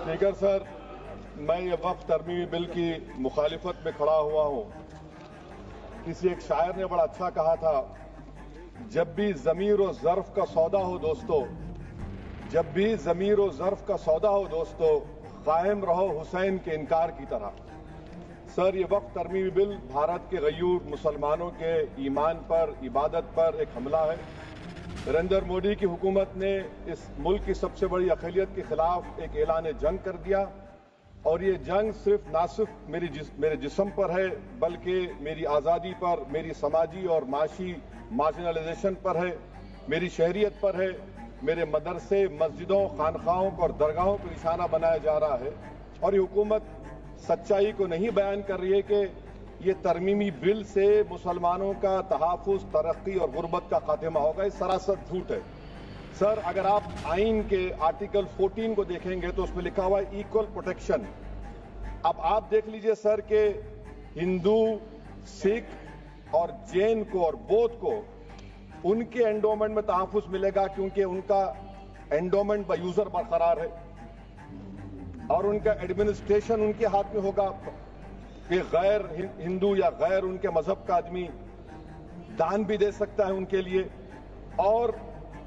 Speaker sir, मैं ये वक्फ तरमीमी bill की मुखालिफत में खड़ा हुआ हूं। किसी एक शायर ने बड़ा अच्छा कहा था, जब भी ज़मीर और ज़र्फ का सौदा हो दोस्तों, जब भी ज़मीर और ज़र्फ का सौदा हो दोस्तों, कायम रहो हुसैन के इनकार की तरह। सर, ये वक्फ तरमीमी बिल भारत के गयूर मुसलमानों के ईमान पर, इबादत पर एक हमला है। नरेंद्र मोदी की हुकूमत ने इस मुल्क की सबसे बड़ी अक़लियत के खिलाफ एक ऐलान जंग कर दिया, और ये जंग ना सिर्फ मेरे जिस्म पर है, बल्कि मेरी आज़ादी पर, मेरी समाजी और माशी मार्जिनलाइजेशन पर है, मेरी शहरियत पर है, मेरे मदरसे, मस्जिदों, खानखाहों और दरगाहों को निशाना बनाया जा रहा है। और ये हुकूमत सच्चाई को नहीं बयान कर रही है कि ये तरमीमी बिल से मुसलमानों का तहफ़्फ़ुज़, तरक्की और गुर्बत का खात्मा होगा। ये सरासर झूठ है। सर, अगर आप आइन के आर्टिकल 14 को देखेंगे तो उसमें लिखा हुआ है इक्वल प्रोटेक्शन। अब आप देख लीजिए सर कि हिंदू, सिख और जैन को और बौद्ध को उनके एंडोमेंट में तहफ़्फ़ुज़ मिलेगा, क्योंकि उनका एंडोमेंट बाय यूजर बरकरार है और उनका एडमिनिस्ट्रेशन उनके हाथ में होगा कि गैर हिंदू या गैर उनके मजहब का आदमी दान भी दे सकता है उनके लिए, और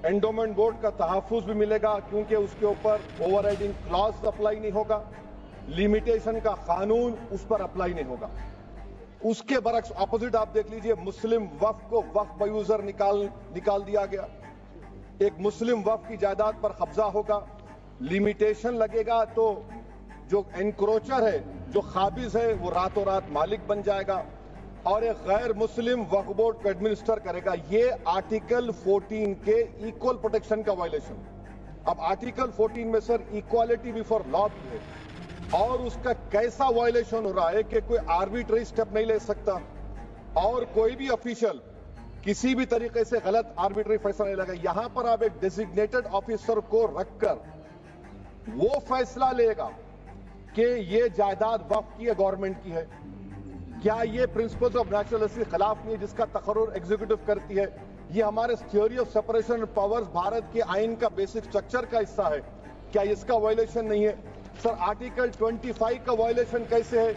एंडोमेंट बोर्ड का तहफ़्फ़ुज़ भी मिलेगा, क्योंकि उसके ऊपर ओवरराइडिंग क्लॉज अप्लाई नहीं होगा, लिमिटेशन का कानून उस पर अप्लाई नहीं होगा। उसके बरक्स ऑपोजिट आप देख लीजिए, मुस्लिम वक्फ को वक्फ बाय यूजर निकाल दिया गया। एक मुस्लिम वक्फ की जायदाद पर कब्जा होगा, लिमिटेशन लगेगा तो जो एनक्रोचर है, जो खाबिज है, वो रातों रात मालिक बन जाएगा और एक गैर मुस्लिम वक्फ बोर्ड को एडमिनिस्टर करेगा। ये आर्टिकल 14 के इक्वल प्रोटेक्शन का वायलेशन। अब आर्टिकल 14 में सर इक्वालिटी बिफोर लॉ भी है, और उसका कैसा वायलेशन हो रहा है कि कोई आर्बिट्ररी स्टेप नहीं ले सकता और कोई भी ऑफिशियल किसी भी तरीके से गलत आर्बिट्ररी फैसला नहीं लेगा। यहां पर आप एक डेजिग्नेटेड ऑफिसर को रखकर वो फैसला लेगा कि ये जायदाद वक्फ की है, गवर्नमेंट की है। क्या ये प्रिंसिपल्स ऑफ नेचुरलिटी के खिलाफ नहीं है जिसका तकर्रुर एग्जीक्यूटिव करती है? ये हमारे theory of separation of powers Bharat के आइन का बेसिक स्ट्रक्चर का हिस्सा है। क्या इसका वायलेशन नहीं है? सर, आर्टिकल 25 का वायलेशन कैसे है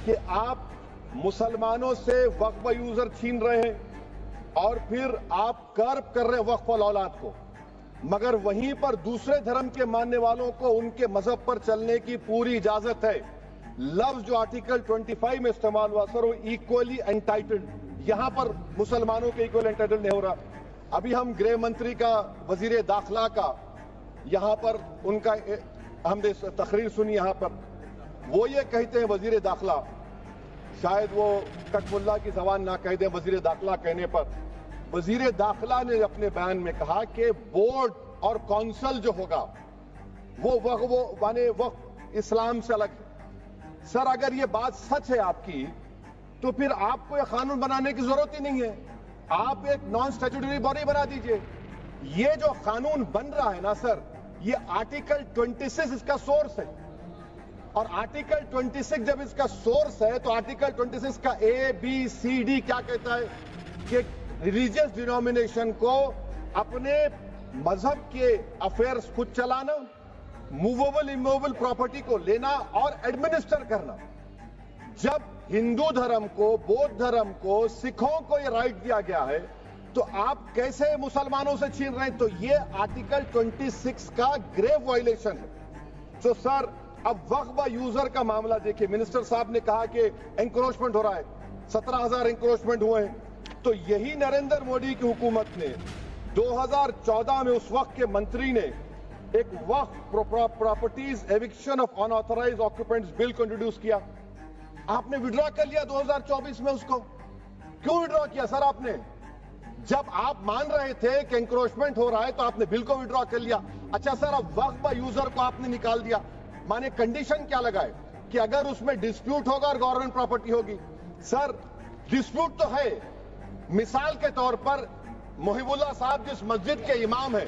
कि आप मुसलमानों से वक्फ बाय यूजर छीन रहे हैं और फिर आप कर्ब कर रहे हैं वक्फ वाल औलाद को, मगर वहीं पर दूसरे धर्म के मानने वालों को उनके मजहब पर चलने की पूरी इजाजत है। लफ्ज जो आर्टिकल 25 में इस्तेमाल हुआ सर, वो इक्वली एंटाइटल्ड, यहां पर मुसलमानों के इक्वल एंटाइटल्ड नहीं हो रहा। अभी हम गृह मंत्री का, वजीर दाखिला का यहां पर उनका हमने तकरीर सुनी, यहां पर वो ये कहते हैं, वजीर दाखिला, शायद वो कटमुल्ला की जबान ना कह दें, वजीर दाखिला कहने पर वजीर दाखिला ने अपने बयान में कहा कि बोर्ड और काउंसिल जो होगा वो माने वक्फ इस्लाम से अलग है। सर, अगर ये बात सच है आपकी, तो फिर आपको ये कानून बनाने की जरूरत ही नहीं है। आप एक नॉन स्टैट्यूटरी बॉडी बना दीजिए। ये जो कानून बन रहा है ना सर, ये आर्टिकल 26 इसका सोर्स है, और आर्टिकल 26 जब इसका सोर्स है तो आर्टिकल 26 का ABCD क्या कहता है कि रिलीजियस डिनोमिनेशन को अपने मजहब के अफेयर्स खुद चलाना, मूवेबल इमूवेबल प्रॉपर्टी को लेना और एडमिनिस्टर करना। जब हिंदू धर्म को, बौद्ध धर्म को, सिखों को यह राइट दिया गया है, तो आप कैसे मुसलमानों से छीन रहे हैं? तो ये आर्टिकल 26 का ग्रेव वायलेशन है। तो सर, अब वक्फ बाय यूजर का मामला देखिए, मिनिस्टर साहब ने कहा कि एंक्रोचमेंट हो रहा है, 17,000 एंक्रोचमेंट हुए हैं। तो यही नरेंद्र मोदी की हुकूमत ने 2014 में उस वक्त के मंत्री ने एक वक्फ properties eviction of unauthorised occupants bill को इंट्रोड्यूस किया। आपने विड्रॉ कर लिया 2024 में उसको। क्यों विड्रॉ किया सर आपने? जब आप मान रहे थे कि एंक्रोचमेंट हो रहा है तो आपने बिल को विड्रॉ कर लिया। अच्छा सर, अब वक्फ बाय यूजर को आपने निकाल दिया, माने कंडीशन क्या लगाए कि अगर उसमें डिस्प्यूट होगा और गवर्नमेंट प्रॉपर्टी होगी। सर, डिस्प्यूट तो है। मिसाल के तौर पर मोहिबुल्लाह साहब जिस मस्जिद के इमाम है,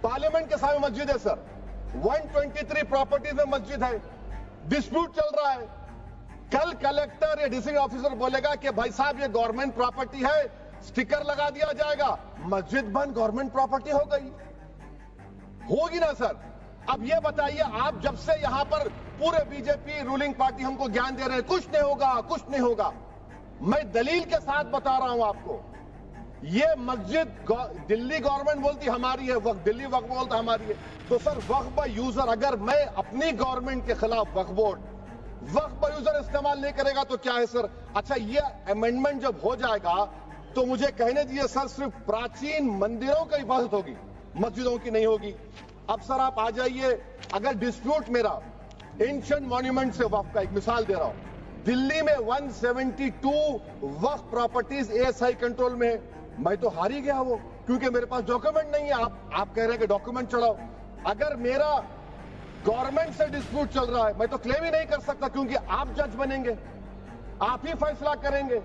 पार्लियामेंट के सामने मस्जिद है सर, 123 प्रॉपर्टीज में मस्जिद है, डिस्प्यूट चल रहा है। कल कलेक्टर या डिस्ट्रिक्ट ऑफिसर बोलेगा कि भाई साहब ये गवर्नमेंट प्रॉपर्टी है, स्टिकर लगा दिया जाएगा, मस्जिद बंद, गवर्नमेंट प्रॉपर्टी हो गई, होगी ना सर? अब ये बताइए, आप जब से यहां पर पूरे बीजेपी रूलिंग पार्टी हमको ज्ञान दे रहे हैं कुछ नहीं होगा, कुछ नहीं होगा। मैं दलील के साथ बता रहा हूं आपको, ये मस्जिद दिल्ली गवर्नमेंट बोलती हमारी है, वक्फ दिल्ली वक्फ बोलता हमारी है। तो सर वक्फ बाय यूजर, अगर मैं अपनी गवर्नमेंट के खिलाफ वक्फ बोर्ड वक्फ बाय यूजर इस्तेमाल नहीं करेगा तो क्या है सर? अच्छा, ये अमेंडमेंट जब हो जाएगा तो मुझे कहने दीजिए सर, सिर्फ प्राचीन मंदिरों की हिफाजत होगी, मस्जिदों की नहीं होगी। अब सर आप आ जाइए, अगर डिस्प्यूट मेरा एंशिएंट मॉन्यूमेंट से वक्फ का, एक मिसाल दे रहा हूं, दिल्ली में 172 वक्फ प्रॉपर्टीज एएसआई कंट्रोल में है, मैं तो हार ही गया वो, क्योंकि मेरे पास डॉक्यूमेंट नहीं है। आप कह रहे हैं कि डॉक्यूमेंट चढ़ाओ। अगर मेरा गवर्नमेंट से डिस्प्यूट चल रहा है, मैं तो क्लेम ही नहीं कर सकता, क्योंकि आप जज बनेंगे, आप ही फैसला करेंगे,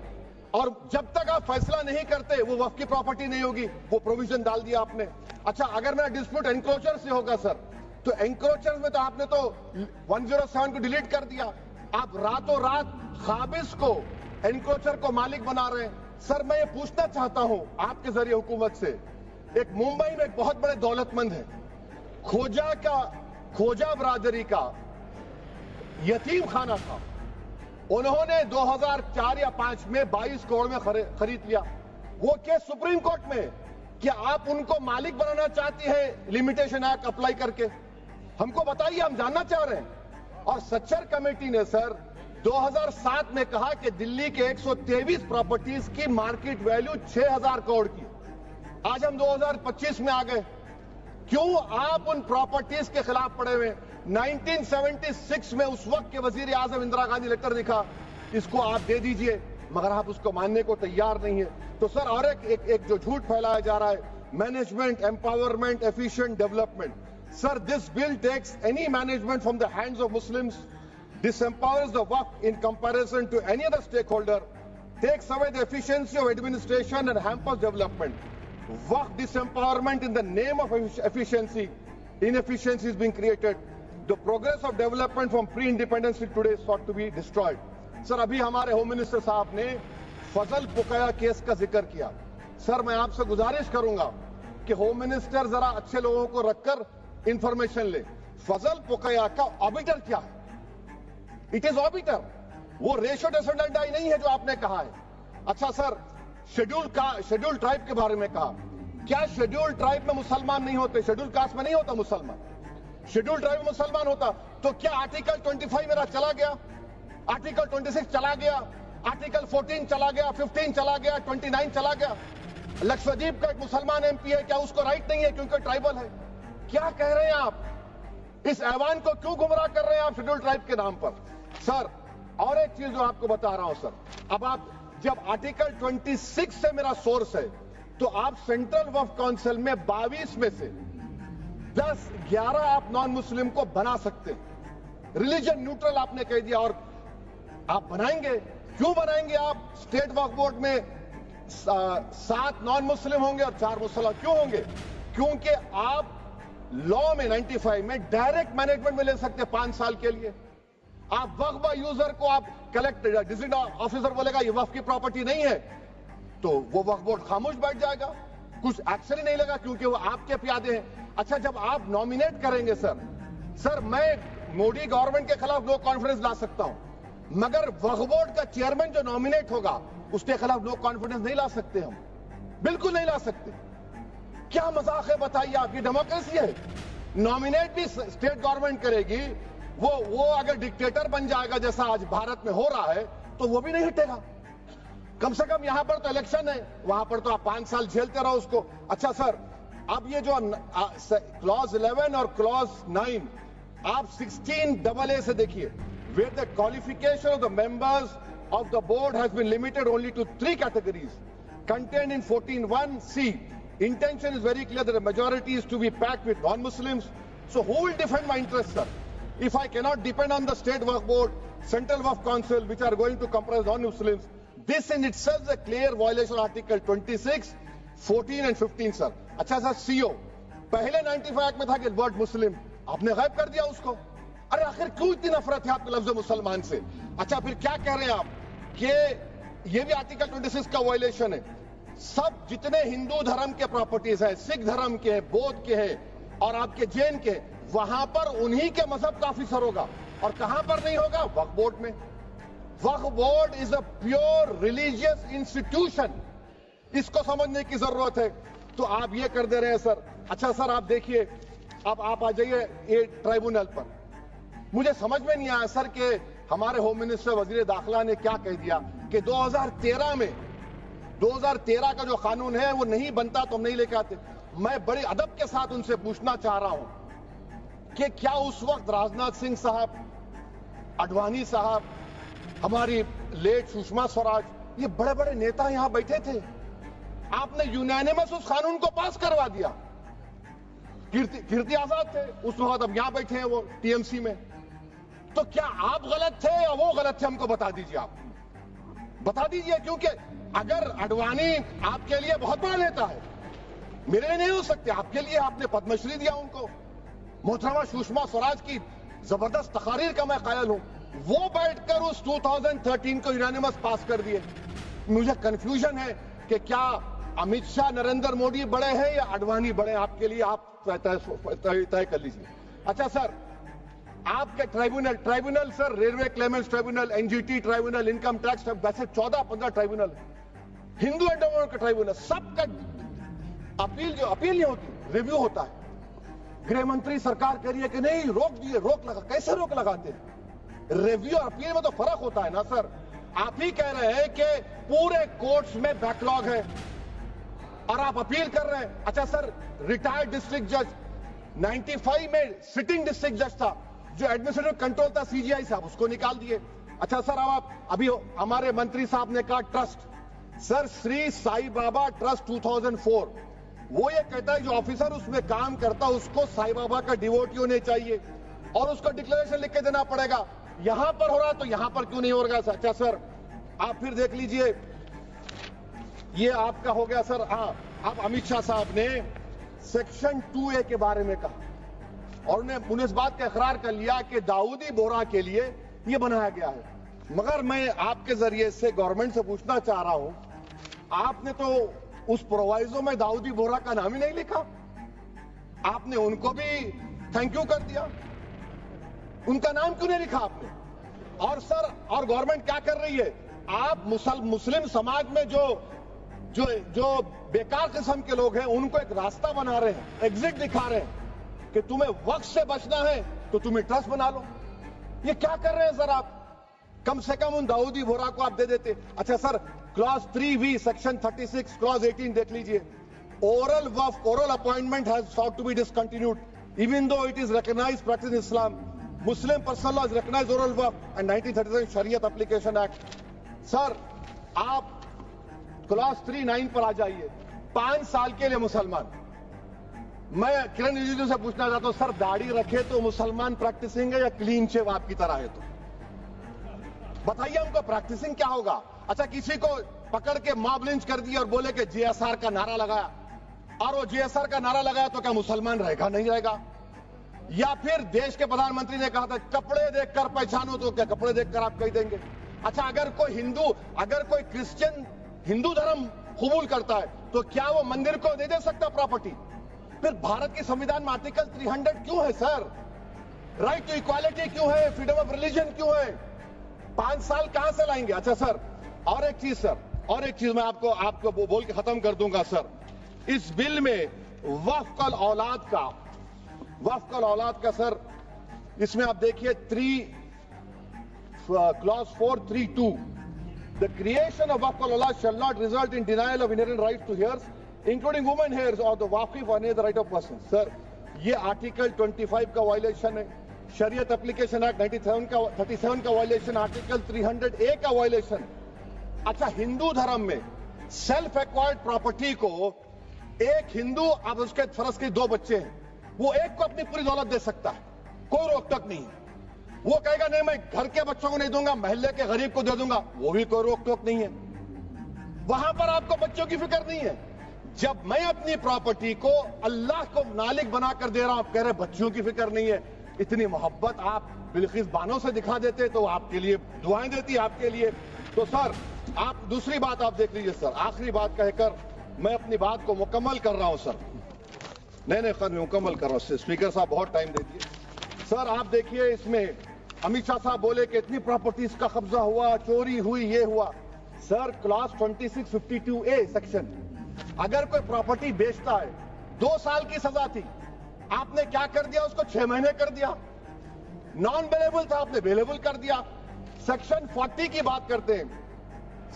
और जब तक आप फैसला नहीं करते वो वक्फ की प्रॉपर्टी नहीं होगी। वो प्रोविजन डाल दिया आपने। अच्छा, अगर मेरा डिस्प्यूट एंक्रोचर से होगा सर, तो एंक्रोचर में तो आपने तो 107 को डिलीट कर दिया। आप रातों रात खाबिस को, एंक्रोचर को मालिक बना रहे हैं। सर मैं ये पूछना चाहता हूं आपके जरिए हुकूमत से, एक मुंबई में एक बहुत बड़े दौलतमंद है, खोजा बरादरी का यतीम खाना था, उन्होंने 2004 या 5 में 22 करोड़ में खरीद लिया। वो केस सुप्रीम कोर्ट में कि आप उनको मालिक बनाना चाहती है लिमिटेशन एक्ट अप्लाई करके, हमको बताइए, हम जानना चाह रहे हैं। और सच्चर कमेटी ने सर 2007 में कहा कि दिल्ली के 123 प्रॉपर्टीज की मार्केट वैल्यू 6000 करोड़ की। आज हम 2025 में आ गए, क्यों आप उन प्रॉपर्टीज के खिलाफ पड़े हुए? 1976 में उस वक्त के वजीर आजम इंदिरा गांधी लेटर लिखा, इसको आप दे दीजिए, मगर आप उसको मानने को तैयार नहीं है। तो सर और एक जो झूठ फैलाया जा रहा है, management empowerment efficient development. Sir this bill takes any management from the hands of Muslims, disempowers the waqf in comparison to any other stakeholder, takes away the efficiency of administration and hampers development. Waqf disempowerment in the name of efficiency, inefficiency is being created. The progress of development from pre-independence till today is sought to be destroyed. Sir अभी हमारे home minister साहब ने फजल पुकाया case का जिक्र किया। Sir मैं आपसे गुजारिश करूंगा कि होम मिनिस्टर जरा अच्छे लोगों को रखकर इंफॉर्मेशन ले। फजल पुकाया का ऑबिटर क्या है? इट इज ऑबिटर, वो रेशियो डिसेंडेंटाई नहीं है जो आपने कहा है। अच्छा सर, शेड्यूल ट्राइब के बारे में कहा, क्या शेड्यूल ट्राइब में मुसलमान नहीं होते? शेड्यूल कास्ट में नहीं होता मुसलमान, शेड्यूल ट्राइब में मुसलमान होता। तो क्या आर्टिकल 25 मेरा चला गया, आर्टिकल 26 चला गया, आर्टिकल 14 चला गया, 15 चला गया, 29 चला गया? लक्षद्वीप का एक मुसलमान एमपी है, क्या उसको राइट नहीं है क्योंकि ट्राइबल है? क्या कह रहे हैं आप? इस ऐवान को क्यों गुमराह कर रहे हैं आप शेड्यूल ट्राइब के नाम पर? सर और एक चीज जो आपको बता रहा हूं सर, अब आप जब आर्टिकल 26 से मेरा सोर्स है, तो आप सेंट्रल वक्फ काउंसिल में 22 में से 10-11 आप नॉन मुस्लिम को बना सकते हैं। रिलीजन न्यूट्रल आपने कह दिया, और आप बनाएंगे, क्यों बनाएंगे आप? स्टेट वक्फ बोर्ड में 7 नॉन मुस्लिम होंगे और 4 मुसलमान क्यों होंगे? क्योंकि आप लॉ में 95 में डायरेक्ट मैनेजमेंट में ले सकते हैं 5 साल के लिए। आप वक्फ बाय यूजर को आप कलेक्टर डिस्ट्रिक्ट ऑफिसर बोलेगा ये वक्फ की प्रॉपर्टी नहीं है, तो वो वक्फ बोर्ड खामोश बैठ जाएगा, कुछ एक्शन ही नहीं लगा, क्योंकि वो आपके प्यादे हैं। अच्छा, जब आप नॉमिनेट करेंगे सर मैं मोदी गवर्नमेंट के खिलाफ नो कॉन्फिडेंस ला सकता हूं, मगर वक्फ बोर्ड का चेयरमैन जो नॉमिनेट होगा उसके खिलाफ नो कॉन्फिडेंस नहीं ला सकते, हम बिल्कुल नहीं ला सकते। क्या मजाक है बताइए आप? ये डेमोक्रेसी है। नॉमिनेट भी स्टेट गवर्नमेंट करेगी, वो अगर डिक्टेटर बन जाएगा जैसा आज भारत में हो रहा है तो वो भी नहीं हटेगा। कम से कम यहां पर तो इलेक्शन है, वहां पर तो आप 5 साल झेलते रहो उसको। अच्छा सर, अब ये जो क्लॉज 11 और क्लॉज 9 आप 16AA से देखिए, where the qualification of the members of the board has been limited only to 3 categories contained in 14(1)(c). Intention is very clear that the majority is to be packed with non-Muslims. So who will defend my interests, sir? If I cannot depend on the state waqf board, central waqf council, which are going to comprise non-Muslims, this in itself is a clear violation of Article 26, 14 and 15, sir. अच्छा sir, CO पहले 95 act में था कि word मुस्लिम, आपने गायब कर दिया उसको। अरे आखिर क्यों इतनी नफरत है आपको लफ्ज मुसलमान से? अच्छा फिर क्या कह रहे हैं आप कि ये भी आर्टिकल 26 का वायलेशन है? सब जितने हिंदू धर्म के प्रॉपर्टीज हैं, सिख धर्म के हैं, बौद्ध के हैं और आपके जैन के, वहां पर उन्हीं के मजहब का ऑफिसर होगा। और कहां पर नहीं होगा? वक्फ बोर्ड में। वक्फ board is a pure religious institution, इसको समझने की जरूरत है। तो आप ये कर दे रहे हैं सर। अच्छा सर, आप देखिए, अब आप आ जाइए ये ट्राइब्यूनल पर। मुझे समझ में नहीं आया सर कि हमारे होम मिनिस्टर वजीर दाखिला ने क्या कह दिया कि 2013 का जो कानून है वो नहीं बनता तो हम नहीं लेके आते। मैं बड़े अदब के साथ उनसे पूछना चाह रहा हूं कि क्या उस वक्त राजनाथ सिंह साहब, आडवाणी साहब, हमारी लेट सुषमा स्वराज, ये बड़े बड़े नेता यहां बैठे थे? आपने यूनानिमस उस कानून को पास करवा दिया। कीर्ति आजाद थे उस वक्त, अब यहां बैठे हैं वो टीएमसी में। तो क्या आप गलत थे या वो गलत थे? हमको बता दीजिए, आप बता दीजिए। क्योंकि अगर आडवाणी आपके लिए बहुत बड़ा नेता है, मेरे लिए नहीं हो सकते, आपके लिए आपने पद्मश्री दिया उनको। मोहतरमा सुषमा स्वराज की जबरदस्त तकारीर का मैं कायल हूं। वो बैठकर उस 2013 को यूनानिमस पास कर दिए। मुझे कंफ्यूजन है कि क्या अमित शाह, नरेंद्र मोदी बड़े हैं या आडवाणी बड़े हैं? आपके लिए आप तय कर लीजिए। अच्छा सर, आपके tribunal sir, railway Clements tribunal, NGT tribunal, income tax, वैसे 14-15 ट्राइब्यूनल, हिंदू एंडोमेंट का ट्राइब्यूनल, सबका अपील नहीं होती, रिव्यू होता है। गृह मंत्री सरकार कह रही है कि नहीं, रोक दिए, रोक लगा। कैसे रोक लगाते हैं? रिव्यू और अपील में तो फर्क होता है ना सर। आप ही कह रहे हैं कि पूरे कोर्ट्स में बैकलॉग है और आप अपील कर रहे हैं। अच्छा सर, रिटायर्ड डिस्ट्रिक्ट जज 95 में सिटिंग डिस्ट्रिक्ट जज था, जो एडमिनिस्ट्रेटिव कंट्रोल था सीजीआई साहब, उसको निकाल दिए। अच्छा सर, अब आप अभी हमारे मंत्री साहब ने कहा trust, sir Shri Sai Baba trust 2004, वो ये कहता है जो ऑफिसर उसमें काम करता है उसको साई बाबा का डिवोटी होने चाहिए और उसको डिक्लेरेशन लिख के देना पड़ेगा। यहां पर हो रहा तो यहां पर क्यों नहीं हो रहा? अच्छा सर, आप फिर देख लीजिए, ये आपका हो गया सर। हाँ, अब अमित शाह साहब ने सेक्शन 2A के बारे में कहा और उन्हें इस बात का इकरार कर लिया कि दाऊदी बोहरा के लिए यह बनाया गया है। मगर मैं आपके जरिए से गवर्नमेंट से पूछना चाह रहा हूं, आपने तो उस प्रोवाइजो में दाऊदी बोहरा का नाम ही नहीं लिखा। आपने उनको भी थैंक यू कर दिया, उनका नाम क्यों नहीं लिखा आपने? और सर, और गवर्नमेंट क्या कर रही है? आप मुस्लिम समाज में जो बेकार किस्म के लोग हैं उनको एक रास्ता बना रहे हैं, एग्जिट दिखा रहे हैं कि तुम्हें वक्त से बचना है तो तुम्हें ट्रस्ट बना लो। ये क्या कर रहे हैं सर आप? कम से कम उन दाऊदी बोहरा को आप दे देते। अच्छा sir, clause 3V section 36 clause 18 देख लीजिए। Oral appointment has sought to be discontinued even though it is recognized practice in Islam. Muslim personal law is recognized oral waqf and 1937 Shariat Application Act. Sir, आप clause 39 पर आ जाइए। 5 साल के लिए मुसलमान। मैं किरण रिजिजू से पूछना चाहता हूं, सर दाढ़ी रखे तो मुसलमान प्रैक्टिसिंग है या क्लीन शेव आपकी तरह है? तो बताइए हमको, प्रैक्टिसिंग क्या होगा? अच्छा, किसी को पकड़ के मॉब लिंच कर दिया और बोले कि JSR का नारा लगाया, और वो JSR का नारा लगाया तो क्या मुसलमान रहेगा? नहीं रहेगा। या फिर देश के प्रधानमंत्री ने कहा था कपड़े देखकर पहचानो, तो क्या कपड़े देखकर आप कह देंगे? अच्छा, अगर कोई क्रिश्चियन हिंदू धर्म कबूल करता है तो क्या वो मंदिर को दे सकता प्रॉपर्टी? फिर भारत के संविधान में आर्टिकल 300 क्यों है सर? राइट टू इक्वालिटी क्यों है? फ्रीडम ऑफ रिलीजन क्यों है? 5 साल कहां से लाएंगे? अच्छा सर, और एक चीज सर, और एक चीज मैं आपको बोल के खत्म कर दूंगा सर। इस बिल में वक्फ औलाद का सर, इसमें आप देखिए clause 432, the creation of waqf al-awlad shall not result in denial of inherent rights to heirs, including women heirs or the waqif or any other right of person. Sir, ये article 25 का violation है, शरीयत application act 37 का violation, article 300A का violation. अच्छा, हिंदू धर्म में self acquired property को एक हिंदू, अब उसके फर्ज के 2 बच्चे हैं, वो एक को अपनी पूरी दौलत दे सकता है, कोई रोक टोक नहीं। वो कहेगा नहीं मैं घर के बच्चों को नहीं दूंगा, मोहल्ले के गरीब को दे दूंगा, वो भी कोई रोक टोक नहीं है। वहां पर आपको बच्चों की फिक्र नहीं है। जब मैं अपनी प्रॉपर्टी को अल्लाह को मालिक बनाकर दे रहा हूं, आप कह रहे बच्चों की फिक्र नहीं है। इतनी मोहब्बत आप बिल्किस बानों से दिखा देते तो आपके लिए दुआएं देती आपके लिए। तो सर, आप दूसरी बात आप देख लीजिए सर, आखिरी बात कहकर मैं अपनी बात को मुकम्मल कर रहा हूं सर। नहीं खैर मुकम्मल कर रहा हूं। स्पीकर साहब बहुत टाइम दे दिए। सर आप देखिए, इसमें अमित शाह साहब बोले कि इतनी प्रॉपर्टीज का कब्जा हुआ, चोरी हुई, ये हुआ। सर क्लास 2652A सेक्शन, अगर कोई प्रॉपर्टी बेचता है 2 साल की सजा थी, आपने क्या कर दिया, उसको 6 महीने कर दिया। नॉन बेलेबल था, आपने बेलेबल कर दिया। सेक्शन 40 की बात करते हैं।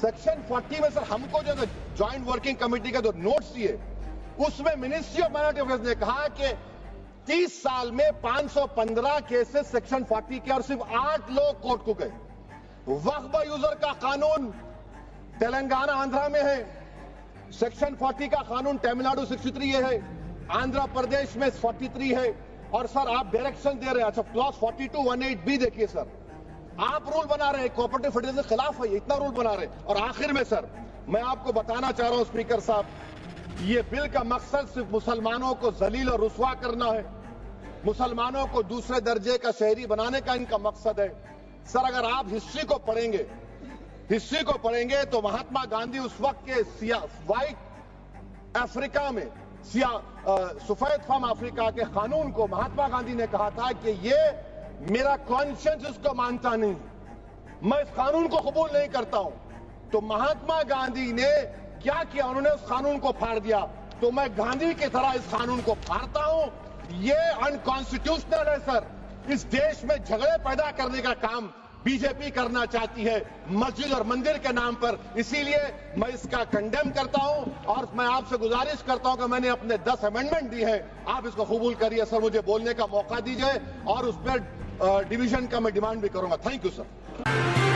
सेक्शन 40 में सर हमको जो ज्वाइंट वर्किंग कमेटी का जो नोट्स दिए, उसमें मिनिस्ट्री ऑफ माइनॉरिटी अफेयर्स ने कहा कि 30 साल में 515 केसेस सेक्शन 40 के और सिर्फ 8 लोग कोर्ट को गए। वक्फ यूजर का कानून तेलंगाना आंध्रा में है, सेक्शन 40 का कानून तमिलनाडु 63 है, आंध्र प्रदेश में 43 है। और सर आप डायरेक्शन दे रहे हैं, अच्छा क्लॉज 4218B देखिए सर, आप रूल बना रहे हैं, कोऑपरेटिव फेडरलिज्म के खिलाफ है, इतना रूल बना रहे हैं। और आखिर में सर मैं आपको बताना चाह रहा हूं स्पीकर साहब, ये बिल का मकसद सिर्फ मुसलमानों को जलील और रुस्वा करना है, मुसलमानों को दूसरे दर्जे का शहरी बनाने का इनका मकसद है। सर अगर आप हिस्ट्री को पढ़ेंगे तो महात्मा गांधी उस वक्त के व्हाइट अफ्रीका में सफेद फार्म अफ्रीका के कानून को महात्मा गांधी ने कहा था कि ये मेरा कॉन्शियंस इसको मानता नहीं, मैं इस कानून को कबूल नहीं करता हूं। तो महात्मा गांधी ने क्या किया, उन्होंने उस कानून को फाड़ दिया। तो मैं गांधी की तरह इस कानून को फाड़ता हूं। ये अनकॉन्स्टिट्यूशनल है सर। इस देश में झगड़े पैदा करने का काम बीजेपी करना चाहती है मस्जिद और मंदिर के नाम पर, इसीलिए मैं इसका कंडेम करता हूं। और मैं आपसे गुजारिश करता हूं कि मैंने अपने 10 अमेंडमेंट दी है, आप इसको कबूल करिए सर, मुझे बोलने का मौका दीजिए और उस पर डिवीजन का मैं डिमांड भी करूंगा। Thank you sir.